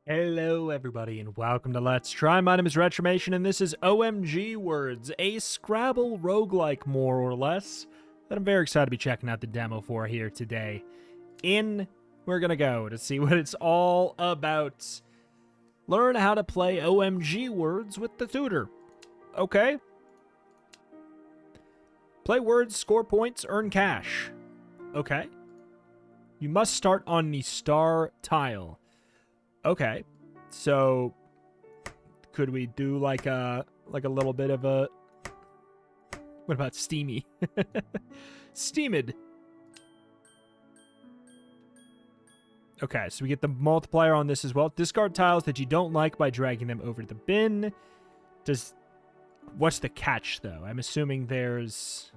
Hello everybody and welcome to Let's Try. My name is Retromation and this is OMG Words, a Scrabble roguelike more or less that I'm very excited to be checking out the demo for here today. We're gonna go to see what it's all about. Learn how to play OMG Words with the tutor. Okay. Play words, score points, earn cash. Okay. You must start on the star tile. Okay, so could we do like a little bit of a, what about steamy? Steamed. Okay, so we get the multiplier on this as well. Discard tiles that you don't like by dragging them over to the bin. What's the catch though? I'm assuming there's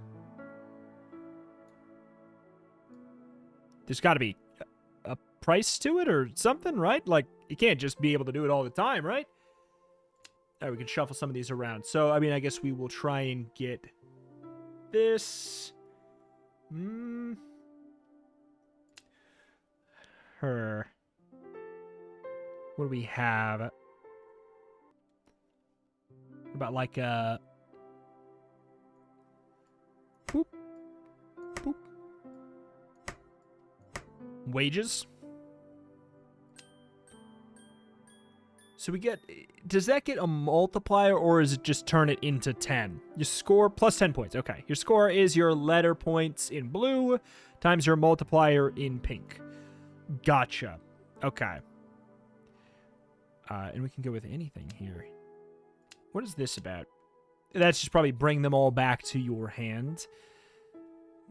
gotta be a price to it or something, right? Like, you can't just be able to do it all the time, right? All right, we can shuffle some of these around. So, I mean, I guess we will try and get this. Her. What do we have? What about like a... Boop. Boop. Wages? So we get, does that get a multiplier or is it just turn it into 10? Your score plus 10 points. Okay. Your score is your letter points in blue times your multiplier in pink. Gotcha. Okay. And we can go with anything here. What is this about? That's just probably bring them all back to your hand.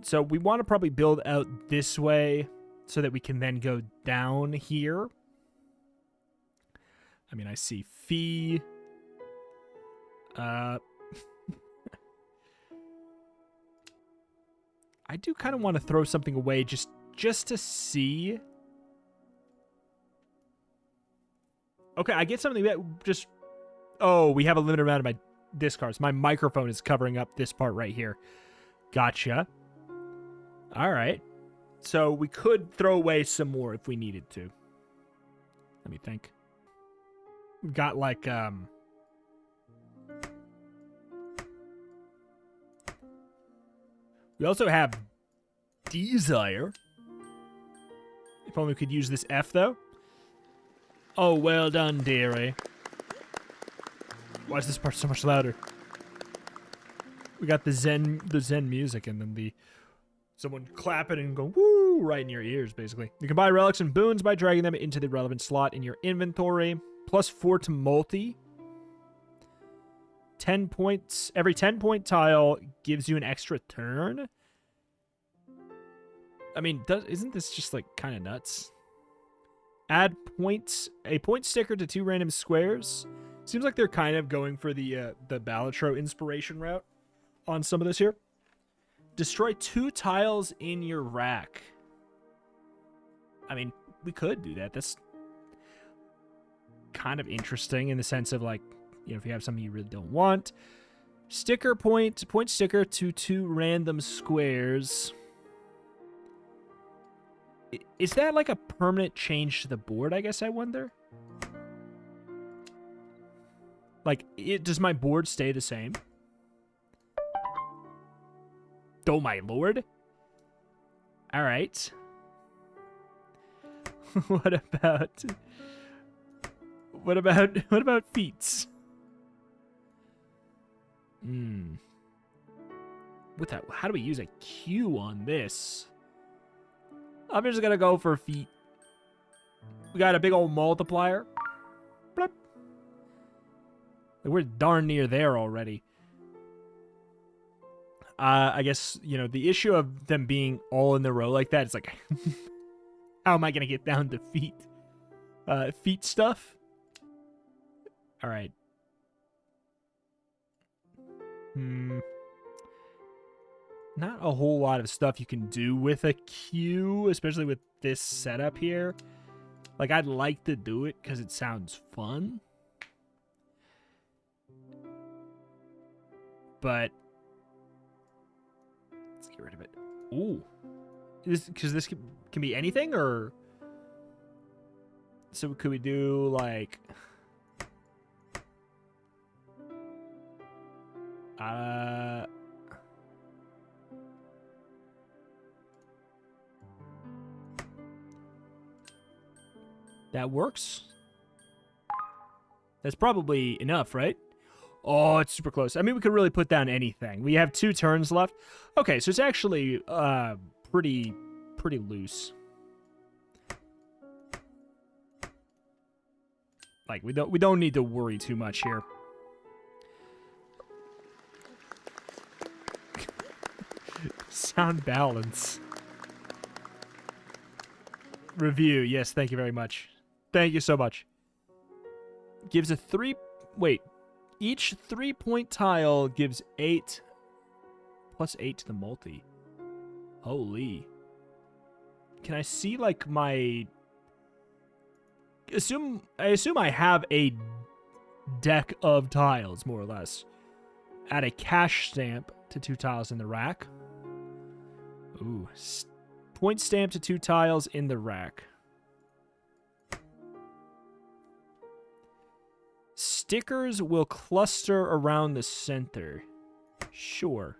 So we want to probably build out this way so that we can then go down here. I mean, I see fee. I do kind of want to throw something away just to see. Okay, I get something that just... Oh, we have a limited amount of my discards. My microphone is covering up this part right here. Gotcha. All right. So we could throw away some more if we needed to. Let me think. We've got like, we also have desire. If only we could use this F, though. Oh, well done, dearie. Why is this part so much louder? We got the Zen music and then someone clapping and going, woo, right in your ears, basically. You can buy relics and boons by dragging them into the relevant slot in your inventory. Plus 4 to multi. 10 points. Every 10-point tile gives you an extra turn. I mean, isn't this just like kind of nuts? Add points. A point sticker to 2 random squares. Seems like they're kind of going for the Balatro inspiration route on some of this here. Destroy 2 tiles in your rack. I mean, we could do that. That's kind of interesting in the sense of, like, you know, if you have something you really don't want. Sticker point sticker to 2 random squares. Is that like a permanent change to the board, I guess I wonder? Like, does my board stay the same? Oh my lord. All right. What about feats? How do we use a Q on this? I'm just gonna go for feet. We got a big old multiplier. Blip. We're darn near there already. I guess, you know, the issue of them being all in the row like that is like, how am I gonna get down to feet? Feet stuff? All right. Not a whole lot of stuff you can do with a Q, especially with this setup here. Like, I'd like to do it because it sounds fun. But let's get rid of it. Ooh. Because this can be anything, or... So could we do like... That works. That's probably enough, right? Oh, it's super close. I mean, we could really put down anything. We have 2 turns left. Okay, so it's actually pretty loose. Like we don't need to worry too much here. Sound balance. Review. Yes, thank you very much. Thank you so much. Gives a 3... Wait. Each 3-point tile gives 8 plus 8 to the multi. Holy. Can I see, like, my... I assume I have a deck of tiles, more or less. Add a cash stamp to 2 tiles in the rack. Ooh. Point stamp to 2 tiles in the rack. Stickers will cluster around the center. Sure.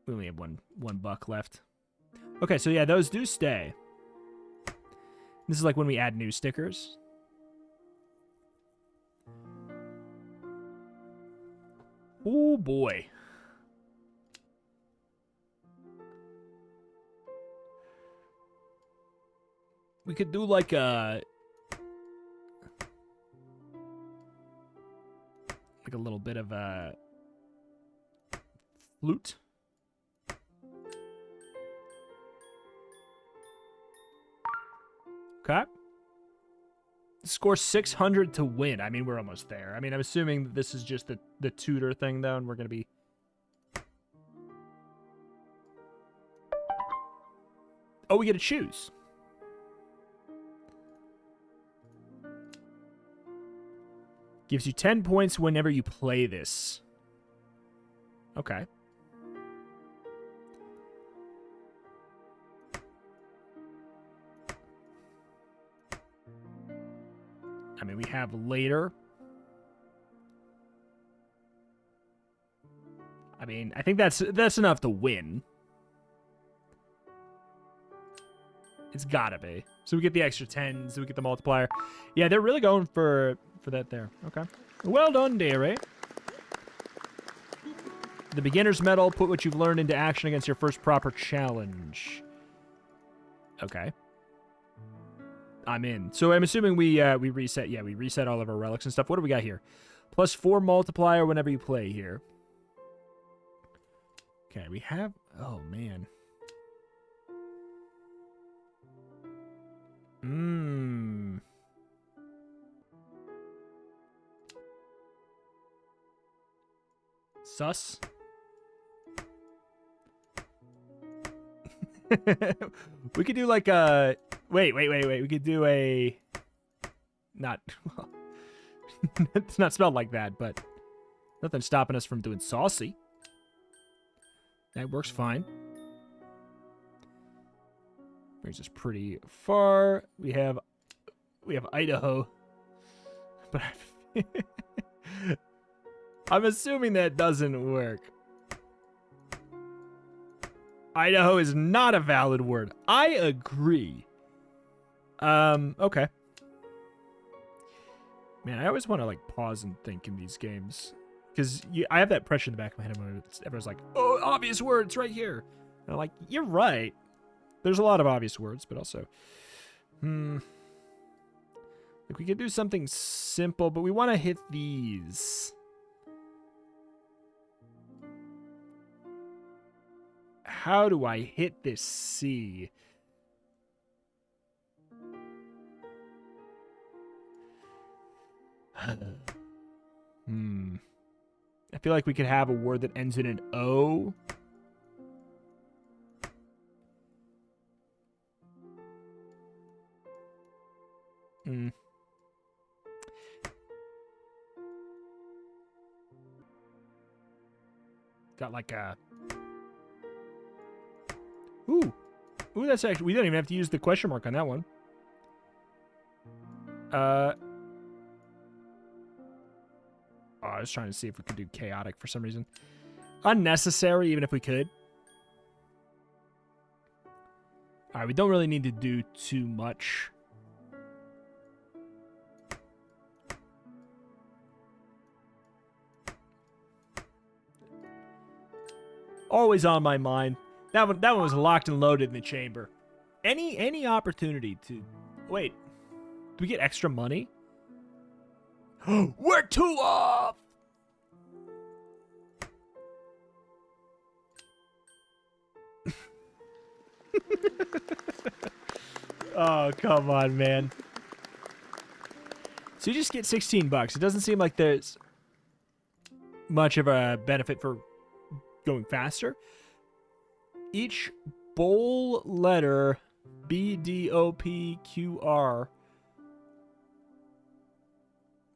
We only have one buck left. Okay, so yeah, those do stay. This is like when we add new stickers. Oh boy. We could do like a little bit of a flute. Okay. Score 600 to win. I mean, we're almost there. I mean, I'm assuming that this is just the tutor thing, though, and we're going to be... Oh, we get to choose. Gives you 10 points whenever you play this. Okay. I mean, we have later. I mean, I think that's enough to win. It's gotta be. So we get the extra 10, so we get the multiplier. Yeah, they're really going for that there. Okay. Well done, Dare. The beginner's medal, put what you've learned into action against your first proper challenge. Okay. I'm in. So I'm assuming we reset. Yeah, we reset all of our relics and stuff. What do we got here? +4 multiplier whenever you play here. Okay, we have... Oh, man. Sus. We could do like a... Wait. We could do a... Not... It's not spelled like that, but... Nothing stopping us from doing saucy. That works fine. Brings us pretty far. We have Idaho. But I'm assuming that doesn't work. Idaho is not a valid word. I agree. Okay. Man, I always want to like pause and think in these games. Because I have that pressure in the back of my head when everyone's like, oh, obvious words right here. And I'm like, you're right. There's a lot of obvious words, but also... Like we could do something simple, but we want to hit these. How do I hit this C? I feel like we could have a word that ends in an O. Got like a... Ooh. Ooh, that's actually... We don't even have to use the question mark on that one. Oh, I was trying to see if we could do chaotic for some reason. Unnecessary, even if we could. All right, we don't really need to do too much. Always on my mind. That one was locked and loaded in the chamber. Any opportunity to... Wait. Do we get extra money? We're 2 off! Oh, come on, man. So you just get 16 bucks. It doesn't seem like there's much of a benefit for going faster. Each bowl letter, BDOPQR.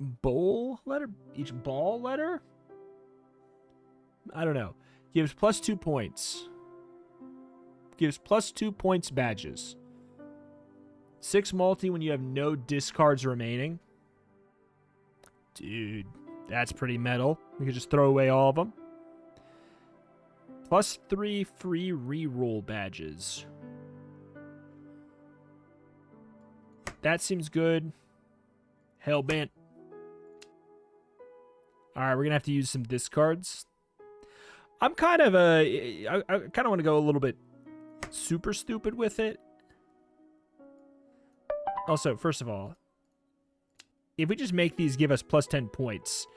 Bowl letter? Each ball letter? I don't know. Gives plus 2 points. Gives plus 2 points badges. 6 multi when you have no discards remaining. Dude, that's pretty metal. We could just throw away all of them. Plus 3 free reroll badges. That seems good. Hellbent. Alright, we're gonna have to use some discards. I'm kind of I kind of want to go a little bit super stupid with it. Also, first of all, if we just make these give us plus 10 points,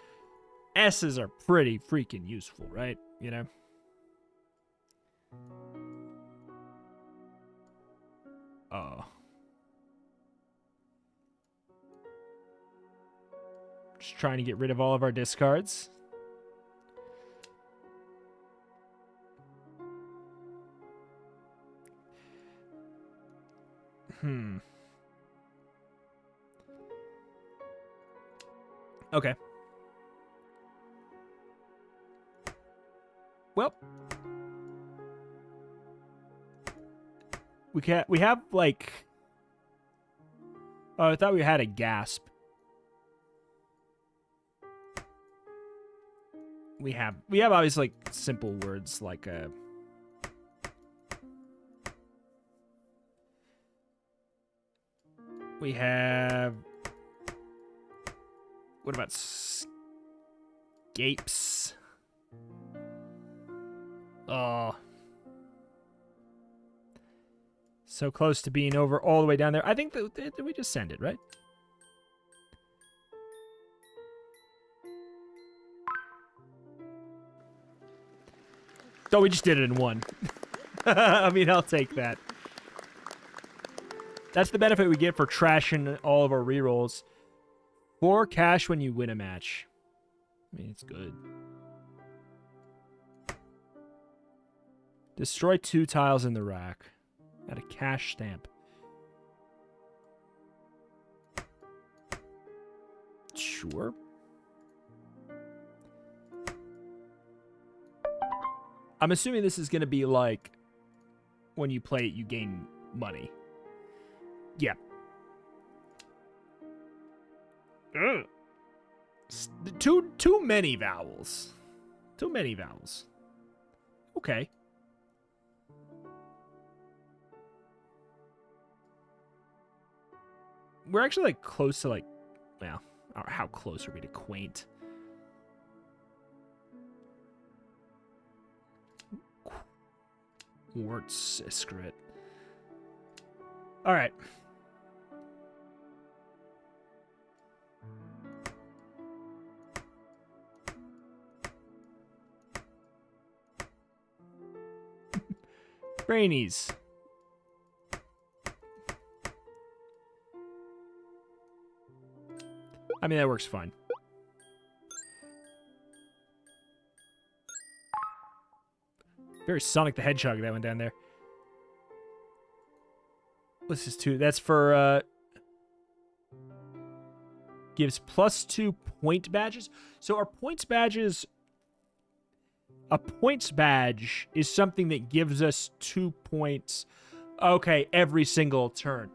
S's are pretty freaking useful, right? You know? Oh. Just trying to get rid of all of our discards. Okay. Well, we have like... Oh, I thought we had a gasp. We have obviously like simple words like we have... What about scapes? Oh. So close to being over all the way down there. I think that we just send it, right? Oh, we just did it in one. I mean, I'll take that. That's the benefit we get for trashing all of our rerolls. 4 cash when you win a match. I mean, it's good. Destroy 2 tiles in the rack. Got a cash stamp. Sure. I'm assuming this is going to be like when you play it, you gain money. Yeah. Ugh. Too many vowels. Too many vowels. Okay. We're actually like close to like, well, how close are we to quaint? Warts Iskrit. All right. Brainies. I mean, that works fine. Very Sonic the Hedgehog that went down there. What's this 2? That's for, gives plus 2 point badges. So our points badges... A points badge is something that gives us 2 points Okay, every single turn.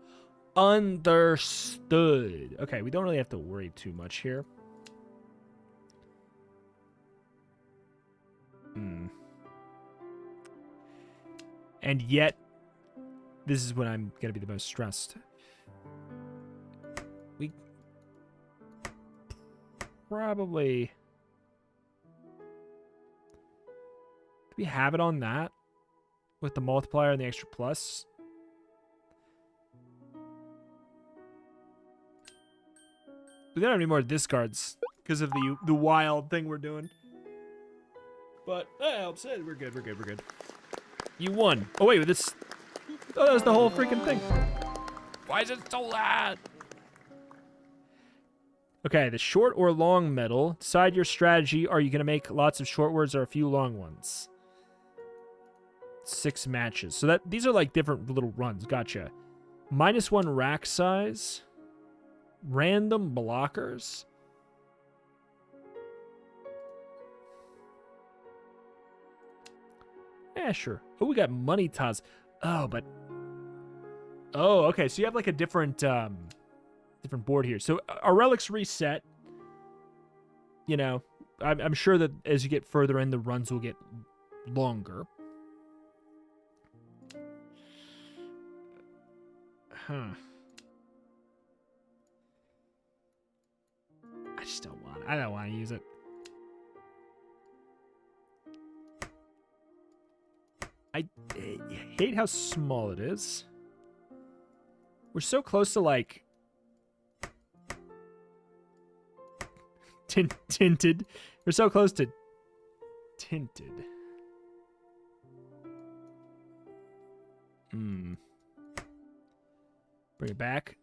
Understood. Okay, we don't really have to worry too much here. And yet, this is when I'm going to be the most stressed. We probably... Do we have it on that? With the multiplier and the extra plus? We don't have any more discards because of the wild thing we're doing. But that helps. We're good, we're good, we're good. You won. Oh, wait, this... Oh, that was the whole freaking thing. Why is it so loud? Okay, the short or long medal. Decide your strategy. Are you going to make lots of short words or a few long ones? 6 matches. So these are like different little runs. Gotcha. -1 rack size. Random blockers. Yeah, sure. Oh, we got money toss. Oh, but... Oh, okay. So you have like a different different board here. So our relics reset. You know, I'm sure that as you get further in, the runs will get longer. Huh. I just don't want it. I don't want to use it. I hate how small it is. We're so close to, like... tinted. We're so close to... tinted. Bring it back.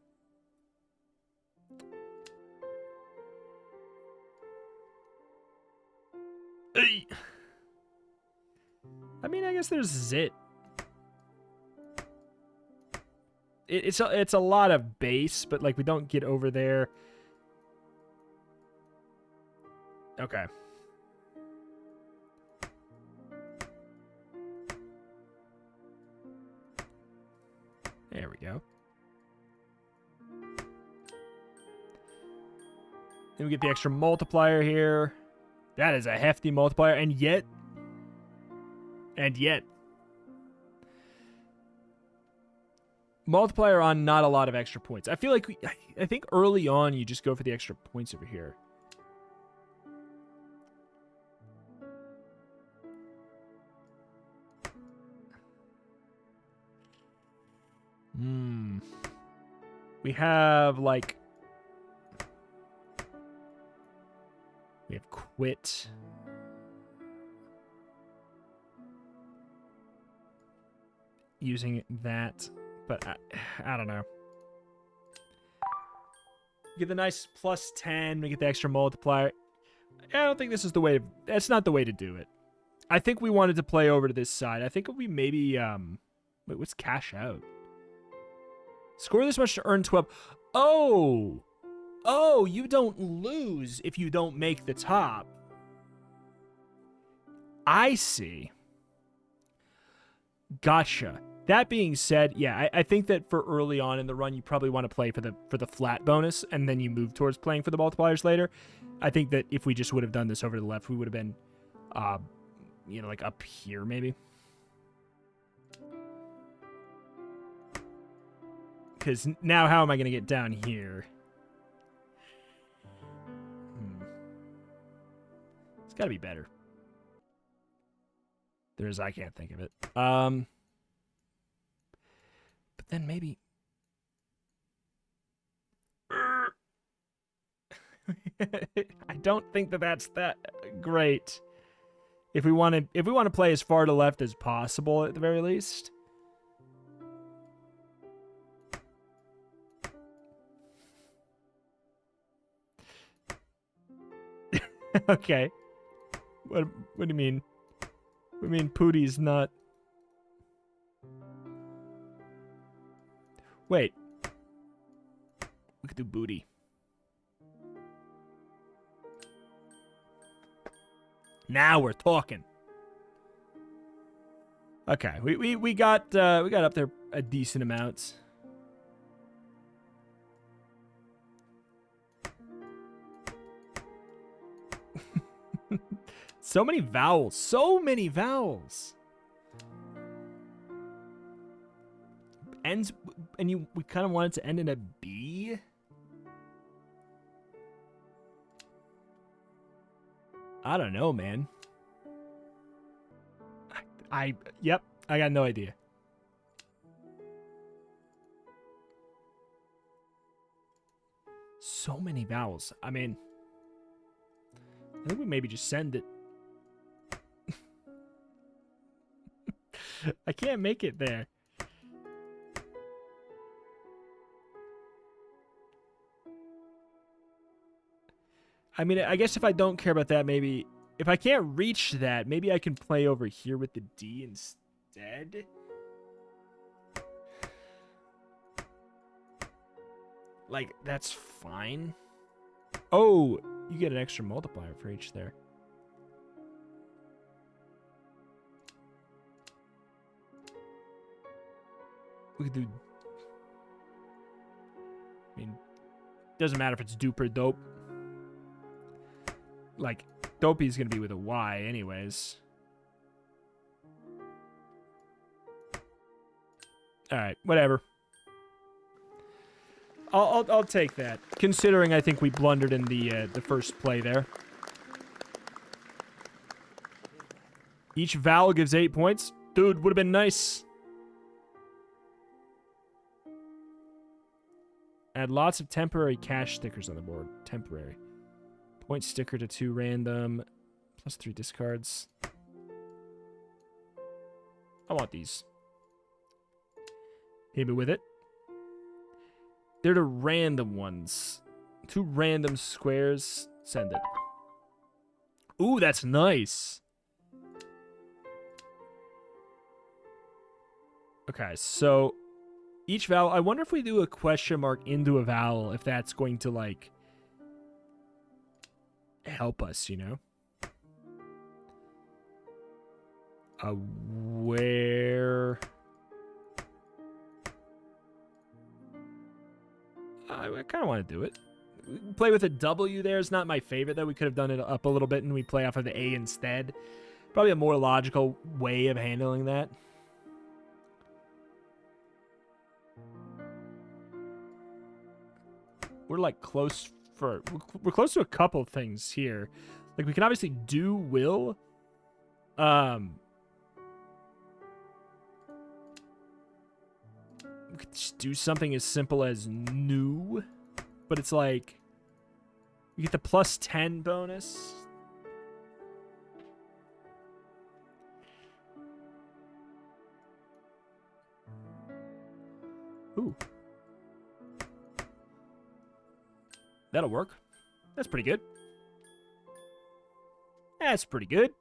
I mean, I guess there's Zit. It's a lot of base, but like we don't get over there. Okay. There we go. Then we get the extra multiplier here. That is a hefty multiplier, and yet... multiplier on not a lot of extra points. I feel like I think early on you just go for the extra points over here. We have like... We have quit. Using that, but I don't know. Get the nice +10, we get the extra multiplier. I don't think this is the way to... That's not the way to do it. I think we wanted to play over to this side. I think we maybe... Wait, what's cash out? Score this much to earn 12. Oh! Oh, you don't lose if you don't make the top. I see. Gotcha. That being said, yeah, I think that for early on in the run, you probably want to play for the flat bonus, and then you move towards playing for the multipliers later. I think that if we just would have done this over to the left, we would have been, you know, like up here maybe. Because now how am I going to get down here? It's got to be better. I can't think of it. But then maybe... I don't think that that's that great. If we want to play as far to left as possible at the very least. Okay. What do you mean? I mean, Pootie's not... Wait. We could do Booty. Now we're talking. Okay, we got up there a decent amount. So many vowels. So many vowels. Ends, and we kind of want it to end in a B. I don't know, man. Yep, I got no idea. So many vowels. I mean, I think we maybe just send it. I can't make it there. I mean, I guess if I don't care about that, maybe... If I can't reach that, maybe I can play over here with the D instead. Like, that's fine. Oh, you get an extra multiplier for each there. We could do... I mean, doesn't matter if it's dupe or dope. Like, dopey's gonna be with a Y anyways. Alright, whatever. I'll take that. Considering I think we blundered in the first play there. Each vowel gives 8 points. Dude, would have been nice. Add lots of temporary cash stickers on the board. Temporary. Point sticker to 2 random. Plus 3 discards. I want these. Hit me with it. They're the random ones. 2 random squares. Send it. Ooh, that's nice. Okay, so each vowel... I wonder if we do a question mark into a vowel, if that's going to, like... help us, you know? Where... I kind of want to do it. Play with a W there is not my favorite, though. We could have done it up a little bit and we play off of the A instead. Probably a more logical way of handling that. We're like close for... We're close to a couple things here. Like, we can obviously do will. We could just do something as simple as new. But it's like... You get the plus 10 bonus. Ooh. That'll work. That's pretty good. That's pretty good.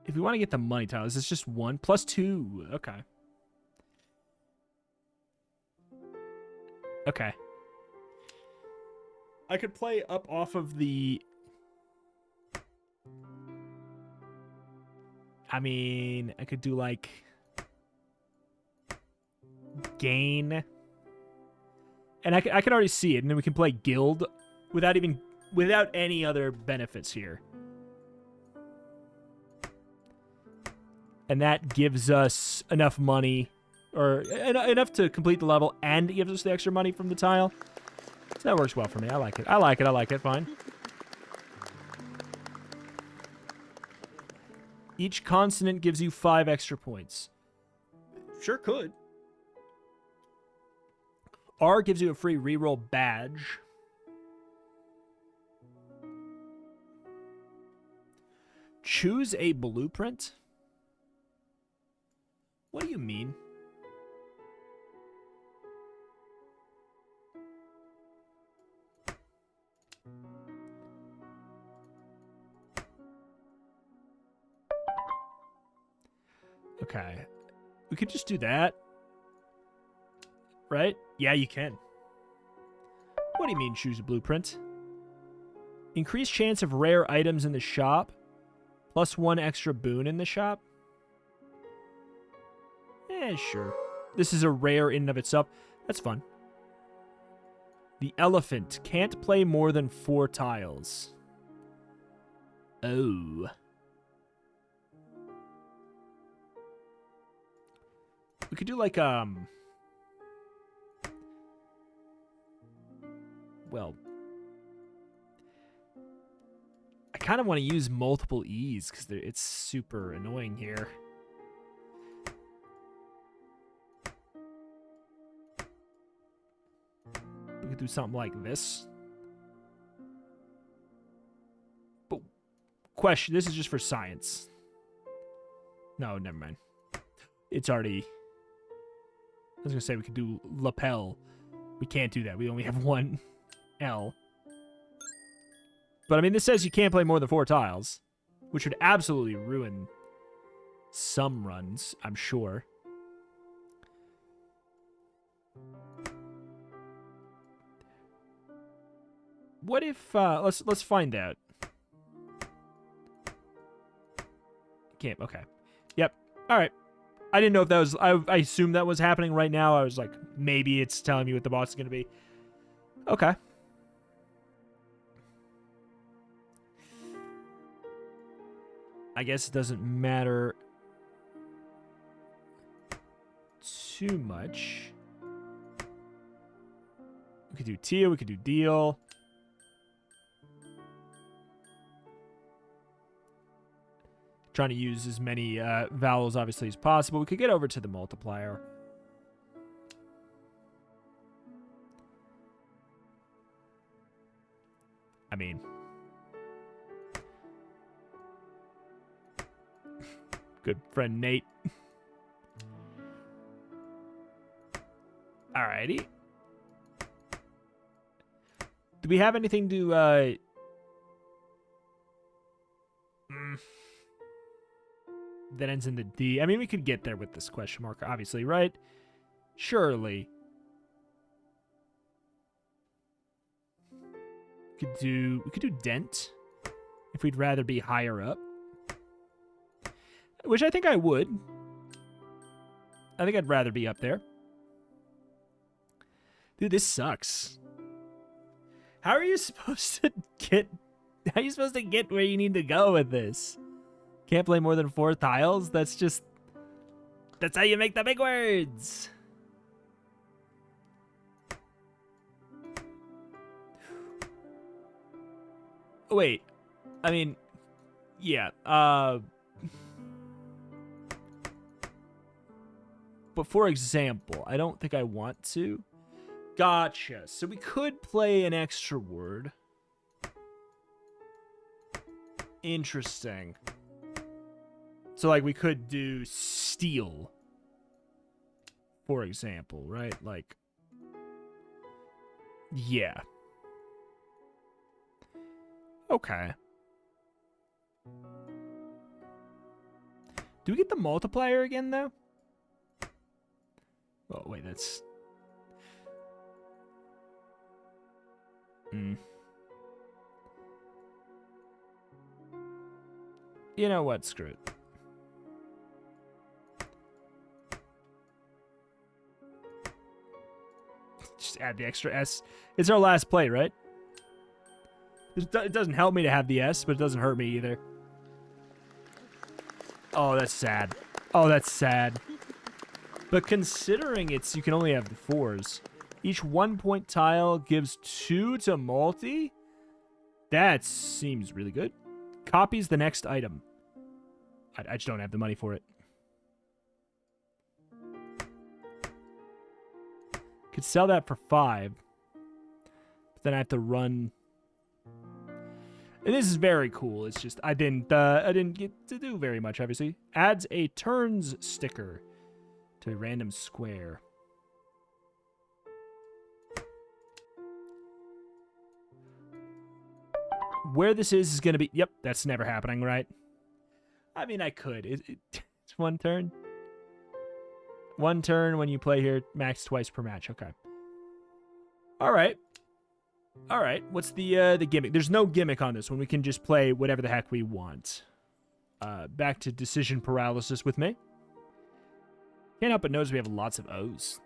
If we want to get the money tile, is this just 1 plus 2? Okay. Okay. I could play up off of the... I mean, I could do like... gain. And I can already see it, and then we can play guild without any other benefits here. And that gives us enough money, or enough to complete the level, and it gives us the extra money from the tile. So that works well for me. I like it. I like it. I like it. Fine. Each consonant gives you 5 extra points. Sure could. R gives you a free reroll badge. Choose a blueprint? What do you mean? Okay. We could just do that. Right? Yeah, you can. What do you mean, choose a blueprint? Increased chance of rare items in the shop. +1 extra boon in the shop. Sure. This is a rare in and of itself. That's fun. The elephant can't play more than 4 tiles. Oh. We could do like, well, I kind of want to use multiple E's because it's super annoying here. We could do something like this. But question, this is just for science. No, never mind. It's already... I was going to say we could do lapel. We can't do that. We only have 1 L. But, I mean, this says you can't play more than 4 tiles, which would absolutely ruin some runs, I'm sure. What if, let's find out. Can't, okay. Yep, all right. I didn't know if that was, I assumed that was happening right now. I was like, maybe it's telling me what the boss is going to be. Okay. I guess it doesn't matter too much. We could do Tia, we could do Deal. Trying to use as many vowels, obviously, as possible. We could get over to the multiplier. I mean... Good friend Nate. Alrighty. Do we have anything to, that ends in the D? I mean, we could get there with this question mark, obviously, right? Surely. We could do dent if we'd rather be higher up. Which I think I would. I think I'd rather be up there. Dude, this sucks. How are you supposed to get... How are you supposed to get where you need to go with this? Can't play more than 4 tiles? That's just... That's how you make the big words! Wait. I mean... Yeah, But for example, I don't think I want to. Gotcha. So we could play an extra word. Interesting. So, like, we could do steal. For example, right? Like, yeah. Okay. Do we get the multiplier again, though? Oh, wait, that's... You know what? Screw it. Just add the extra S. It's our last play, right? It doesn't help me to have the S, but it doesn't hurt me either. Oh, that's sad. Oh, that's sad. But considering you can only have the 4s, each 1-point tile gives 2 to multi? That seems really good. Copies the next item. I just don't have the money for it. Could sell that for 5. But then I have to run... And this is very cool. It's just I didn't get to do very much, obviously. Adds a turns sticker to a random square. Where this is going to be... Yep, that's never happening, right? I mean, I could. It's 1 turn. 1 turn when you play here, max twice per match. Okay. All right. All right. What's the gimmick? There's no gimmick on this one. We can just play whatever the heck we want. back to decision paralysis with me. Can't help but notice we have lots of O's.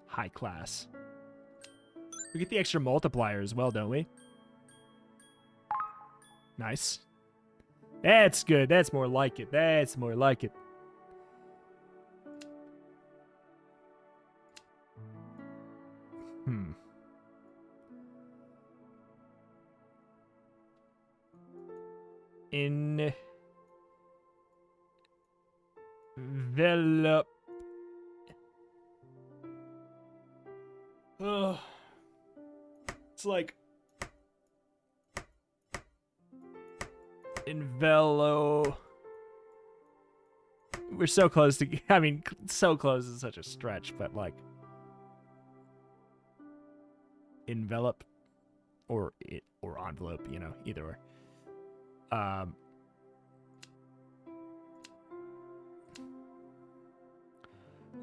High class. We get the extra multiplier as well, don't we? Nice. That's good. That's more like it. That's more like it. Envelop. Ugh. It's like Envelo. We're so close to, I mean, so close is such a stretch, but like envelop or envelope, you know, either way.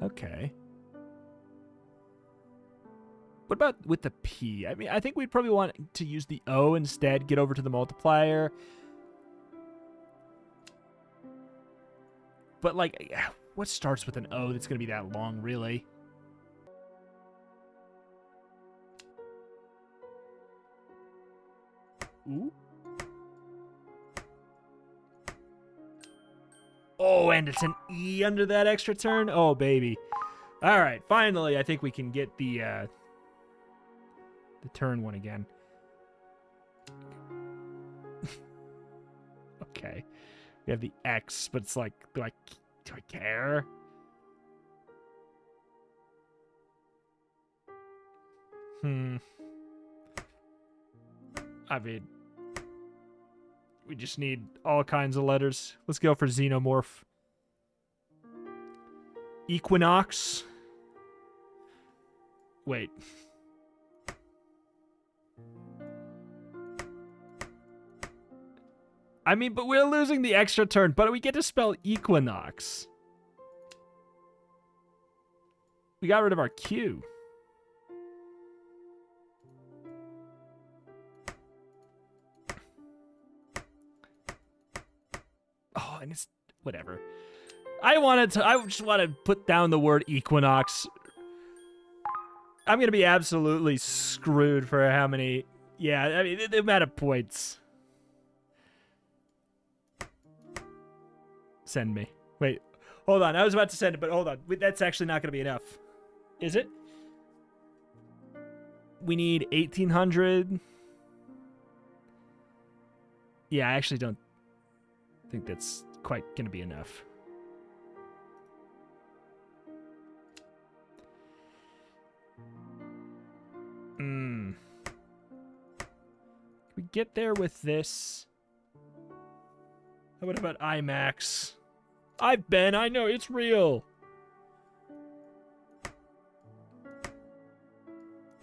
Okay. What about with the P? I mean, I think we'd probably want to use the O instead, get over to the multiplier. But, like, what starts with an O that's going to be that long, really? Ooh. Oh, and it's an E under that extra turn? Oh, baby. All right, finally, I think we can get the turn one again. Okay. We have the X, but it's like, do I care? I mean, we just need all kinds of letters. Let's go for Xenomorph. Equinox. Wait. I mean, but we're losing the extra turn, but we get to spell Equinox. We got rid of our Q. Oh, and it's whatever. I just want to put down the word Equinox. I'm going to be absolutely screwed for how many. Yeah, I mean, the amount of points. Send me. Wait, hold on. I was about to send it, but hold on. That's actually not going to be enough. Is it? We need 1,800. Yeah, I actually don't think that's quite going to be enough. Can we get there with this? What about IMAX? I've been. I know it's real.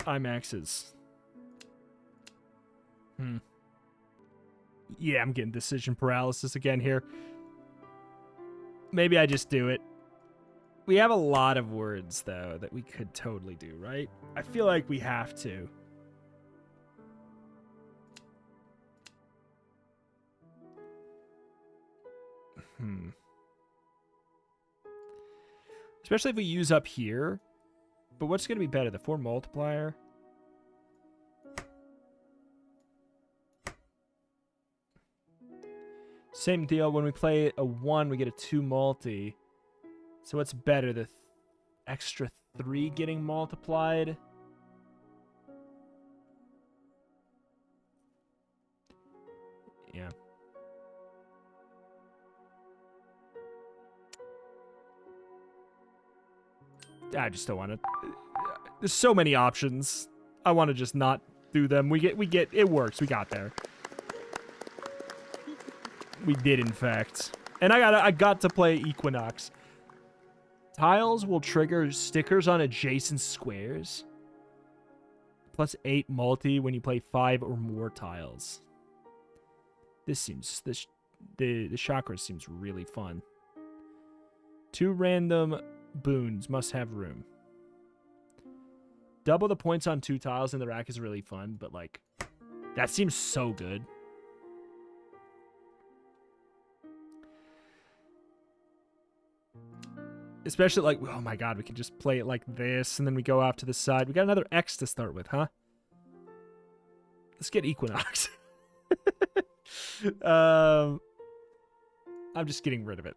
IMAXs. Yeah, I'm getting decision paralysis again here. Maybe I just do it. We have a lot of words, though, that we could totally do, right? I feel like we have to. Especially if we use up here. But what's going to be better? The 4 multiplier? Same deal. When we play a 1, we get a 2 multi. So what's better? The extra 3 getting multiplied? Yeah. I just don't want to. There's so many options. I want to just not do them. We get it works. We got there. We did, in fact. And I got to play Equinox. Tiles will trigger stickers on adjacent squares. Plus 8 multi when you play 5 or more tiles. This the chakras seems really fun. 2 random boons must have room. Double the points on 2 tiles in the rack is really fun, but like that seems so good. Especially like, oh my god, we can just play it like this, and then we go off to the side. We got another X to start with, huh? Let's get Equinox. I'm just getting rid of it.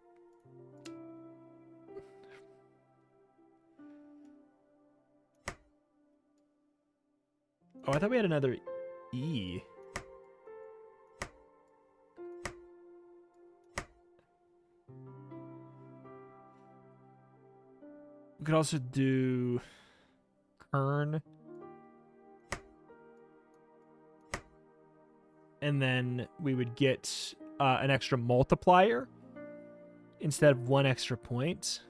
Oh, I thought we had another E. We could also do Kern. And then we would get an extra multiplier instead of 1 extra point.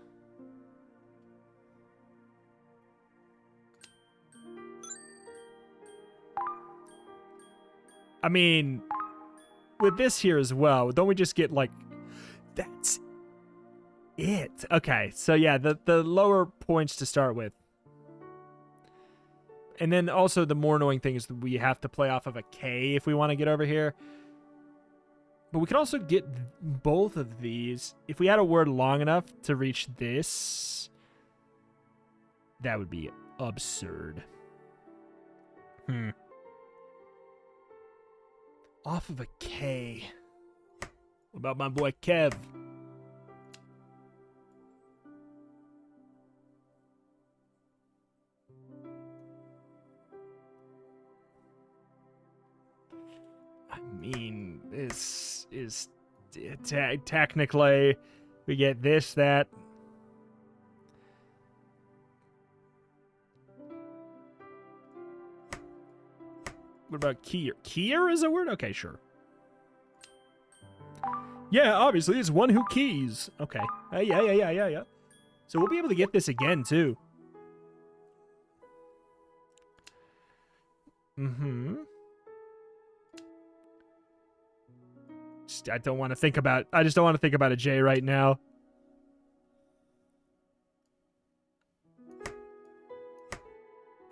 I mean, with this here as well, don't we just get like, that's it. Okay, so yeah, the lower points to start with. And then also the more annoying thing is that we have to play off of a K if we want to get over here. But we can also get both of these. If we had a word long enough to reach this, that would be absurd. Off of a K. What about my boy Kev? I mean, this is technically we get this, that. What about Kier? Kier is a word? Okay, sure. Yeah, obviously, it's one who keys. Okay. Yeah. So we'll be able to get this again, too. I don't want to think about... I just don't want to think about a J right now.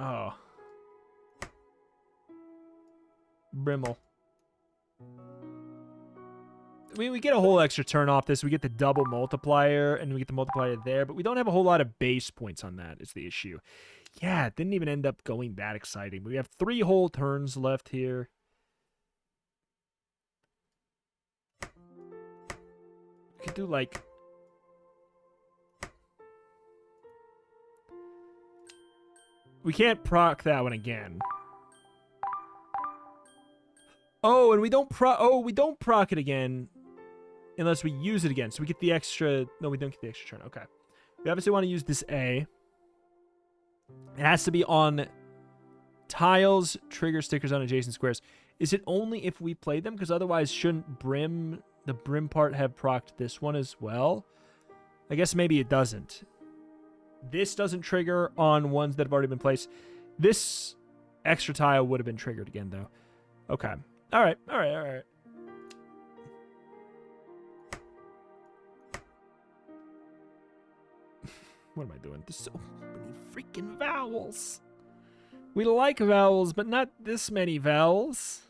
Oh. Brimmel. I mean, we get a whole extra turn off this. We get the double multiplier, and we get the multiplier there, but we don't have a whole lot of base points on that is the issue. Yeah, it didn't even end up going that exciting. We have 3 whole turns left here. We could do, like... We can't proc that one again. Oh, and we don't proc it again unless we use it again. So we get the extra... No, we don't get the extra turn. Okay. We obviously want to use this A. It has to be on tiles, trigger stickers on adjacent squares. Is it only if we play them? Because otherwise, shouldn't the brim part have procced this one as well? I guess maybe it doesn't. This doesn't trigger on ones that have already been placed. This extra tile would have been triggered again, though. Okay. All right. What am I doing? There's so many freaking vowels. We like vowels, but not this many vowels.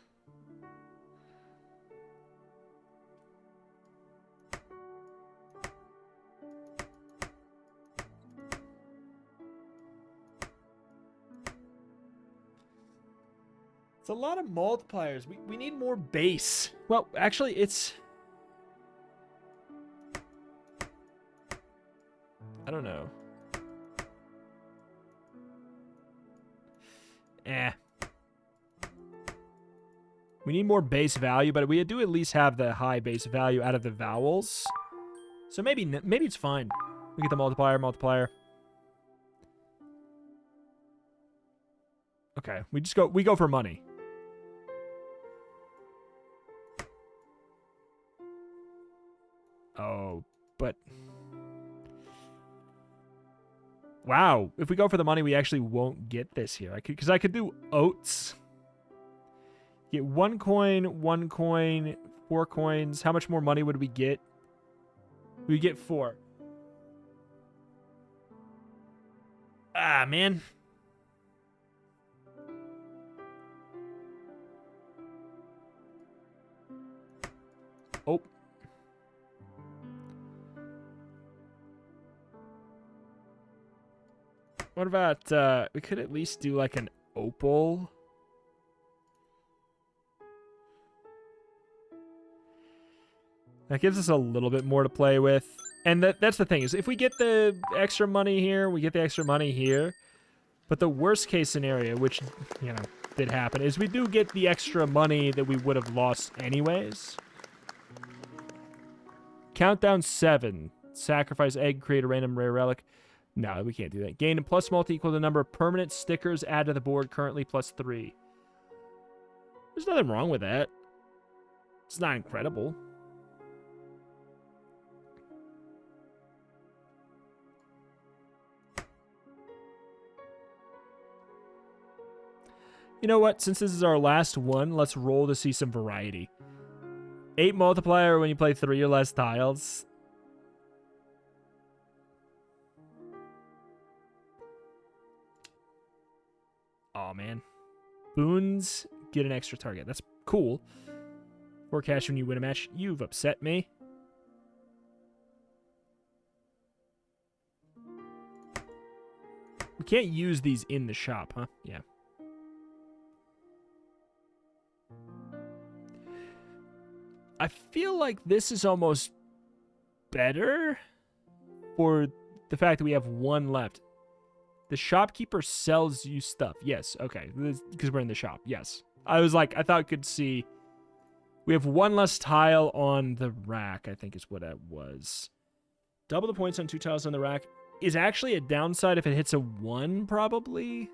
It's a lot of multipliers. We need more base. Well, actually, it's... I don't know. We need more base value, but we do at least have the high base value out of the vowels. So maybe it's fine. We get the multiplier. Okay, we go for money. Oh, but... Wow, if we go for the money, we actually won't get this here. Because I could do oats. Get 1 coin, 1 coin, 4 coins. How much more money would we get? We get 4. Ah, man. Oh. What about, we could at least do like an opal. That gives us a little bit more to play with. And that's the thing, is if we get the extra money here, we get the extra money here. But the worst case scenario, which, you know, did happen, is we do get the extra money that we would have lost anyways. Countdown 7. Sacrifice egg, create a random rare relic. No, we can't do that. Gain a plus multi equal to the number of permanent stickers add to the board, currently +3. There's nothing wrong with that. It's not incredible. You know what? Since this is our last one, let's roll to see some variety. 8 multiplier when you play 3 or less tiles. Oh man. Boons, get an extra target. That's cool. 4 cash when you win a match. You've upset me. We can't use these in the shop, huh? Yeah. I feel like this is almost better for the fact that we have 1 left. The shopkeeper sells you stuff. Yes, okay. Because we're in the shop. Yes. I was like, I thought I could see. We have 1 less tile on the rack, I think is what that was. Double the points on 2 tiles on the rack is actually a downside if it hits a 1, probably.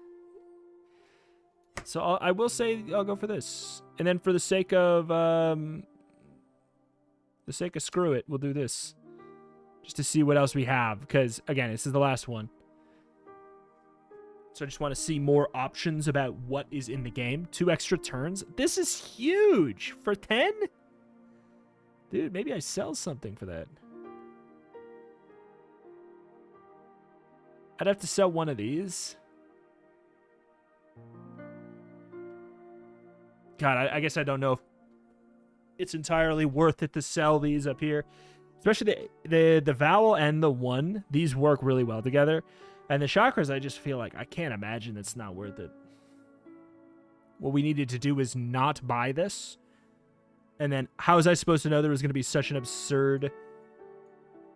So I will say I'll go for this. And then for the sake of screw it, we'll do this. Just to see what else we have. Because, again, this is the last one. So I just want to see more options about what is in the game. 2 extra turns. This is huge. For 10? Dude, maybe I sell something for that. I'd have to sell one of these. God, I guess I don't know if it's entirely worth it to sell these up here. Especially the vowel and the 1. These work really well together. And the chakras, I just feel like I can't imagine it's not worth it. What we needed to do is not buy this. And then how was I supposed to know there was going to be such an absurd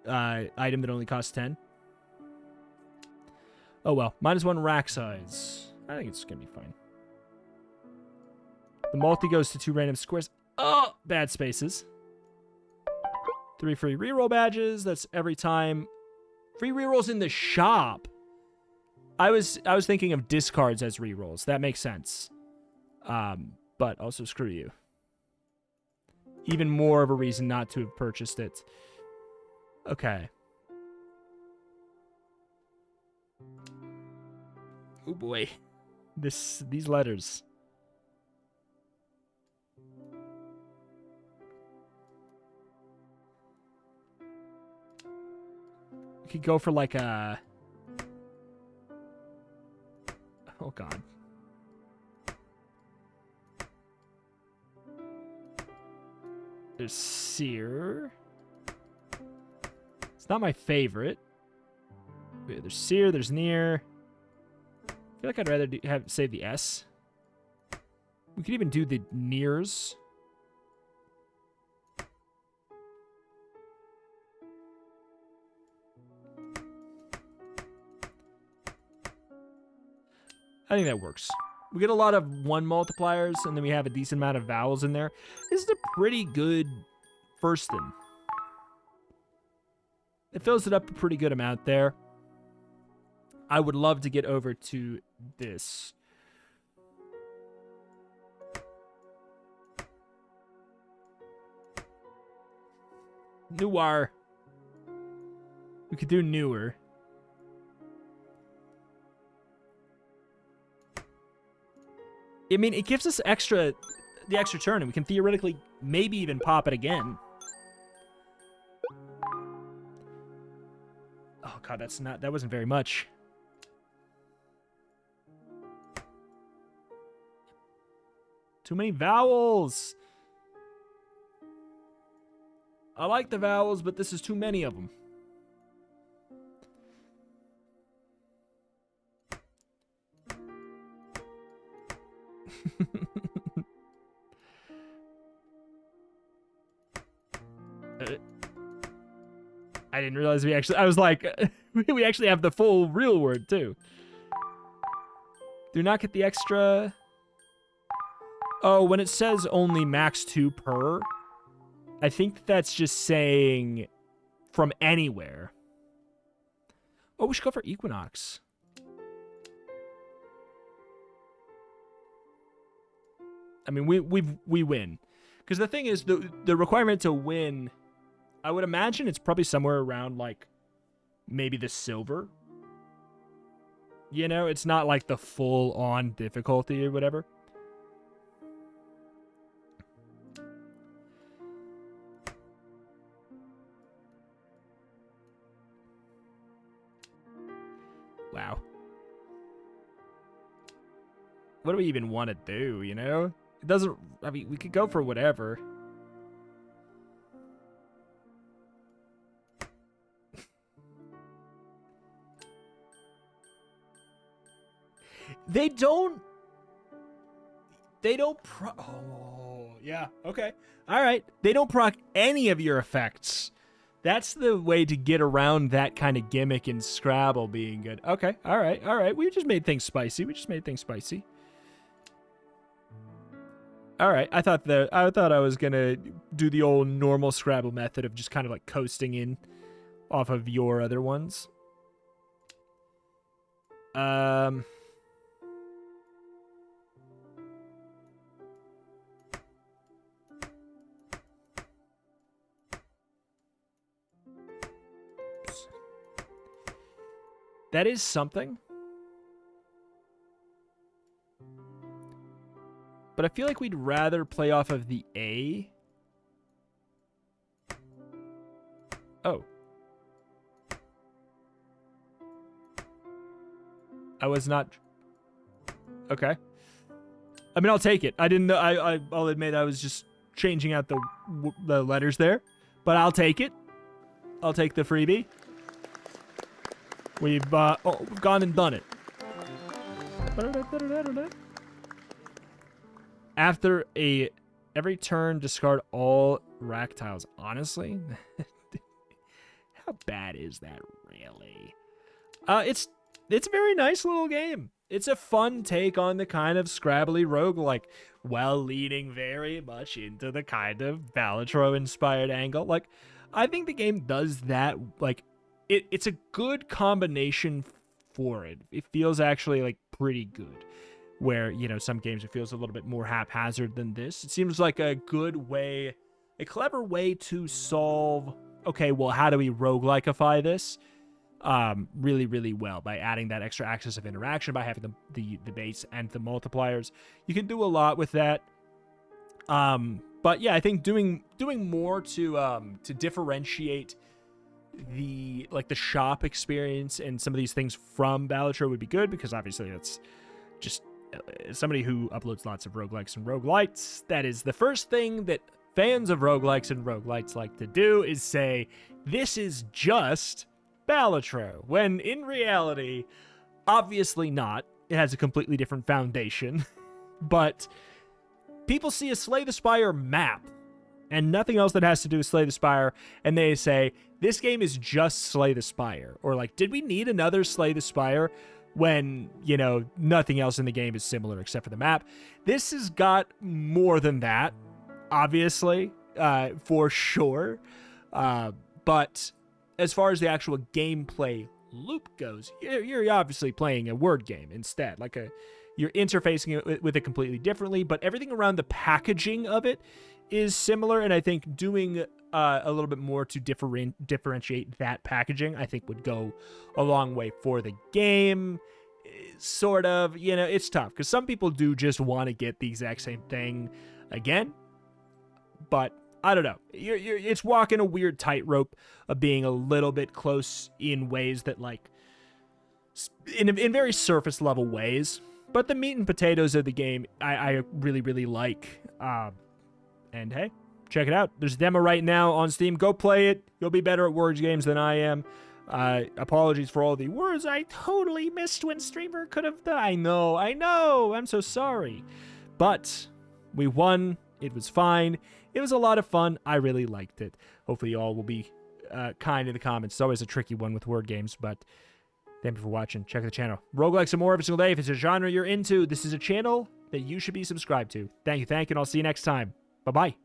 item that only costs 10? Oh well, -1 rack size. I think it's going to be fine. The multi goes to 2 random squares. Oh, bad spaces. 3 free reroll badges. That's every time. Free rerolls in the shop. I was thinking of discards as rerolls. That makes sense. But also screw you. Even more of a reason not to have purchased it. Okay. Oh boy. These letters. We could go for like a... Oh god. There's Seer. It's not my favorite. Wait, there's Seer, there's Near. I feel like I'd rather save the S. We could even do the Nears. I think that works. We get a lot of 1 multipliers, and then we have a decent amount of vowels in there. This is a pretty good first one. It fills it up a pretty good amount there. I would love to get over to this. Newer. We could do newer. I mean, it gives us the extra turn, and we can theoretically maybe even pop it again. Oh god, that wasn't very much. Too many vowels. I like the vowels, but this is too many of them. I didn't realize I was like, we actually have the full real word too. Do not get the extra. Oh, when it says only max 2 per, I think that's just saying from anywhere. Oh, we should go for Equinox. I mean, we win. Because the thing is, the requirement to win, I would imagine it's probably somewhere around, like, maybe the silver. You know, it's not like the full-on difficulty or whatever. Wow. What do we even want to do, you know? It doesn't... I mean, we could go for whatever. They don't oh, yeah, okay. All right. They don't proc any of your effects. That's the way to get around that kind of gimmick in Scrabble being good. Okay, all right. We just made things spicy. All right, I thought I was gonna do the old normal Scrabble method of just kind of like coasting in off of your other ones. That is something. But I feel like we'd rather play off of the A. Oh. I was not... Okay. I mean, I'll take it. I didn't know... I'll admit I was just changing out the letters there. But I'll take it. I'll take the freebie. We've gone and done it. After every turn, discard all rack tiles. Honestly, how bad is that really? It's a very nice little game. It's a fun take on the kind of Scrabbly roguelike, while leaning very much into the kind of Balatro inspired angle. Like, I think the game does that. Like, it's a good combination for it. It feels actually like pretty good. Where, you know, some games it feels a little bit more haphazard than this. It seems like a good way, a clever way to solve, okay, well, how do we roguelikeify this? Really, really well by adding that extra axis of interaction, by having the base and the multipliers. You can do a lot with that. But yeah, I think doing more to differentiate the shop experience and some of these things from Balatro would be good, because obviously that's just somebody who uploads lots of roguelikes and roguelites. That is the first thing that fans of roguelikes and roguelites like to do, is say, this is just Balatro, when in reality, obviously not. It has a completely different foundation. But people see a Slay the Spire map and nothing else that has to do with Slay the Spire, and they say, this game is just Slay the Spire. Or like, did we need another Slay the Spire when, you know, nothing else in the game is similar except for the map? This has got more than that, obviously, for sure. But as far as the actual gameplay loop goes, you're obviously playing a word game instead. Like you're interfacing it with it completely differently, but everything around the packaging of it is similar, and I think doing a little bit more to differentiate that packaging, I think, would go a long way for the game. Sort of, you know, it's tough, because some people do just want to get the exact same thing again. but I don't know. It's walking a weird tightrope of being a little bit close in ways that, like, in very surface level ways. But the meat and potatoes of the game, I really, really like. And hey, check it out. There's a demo right now on Steam. Go play it. You'll be better at words games than I am. Apologies for all the words I totally missed when streamer could have done. I know. I'm so sorry. But we won. It was fine. It was a lot of fun. I really liked it. Hopefully you all will be kind in the comments. It's always a tricky one with word games, but thank you for watching. Check out the channel. Roguelike some more every single day. If it's a genre you're into, this is a channel that you should be subscribed to. Thank you, and I'll see you next time. Bye-bye.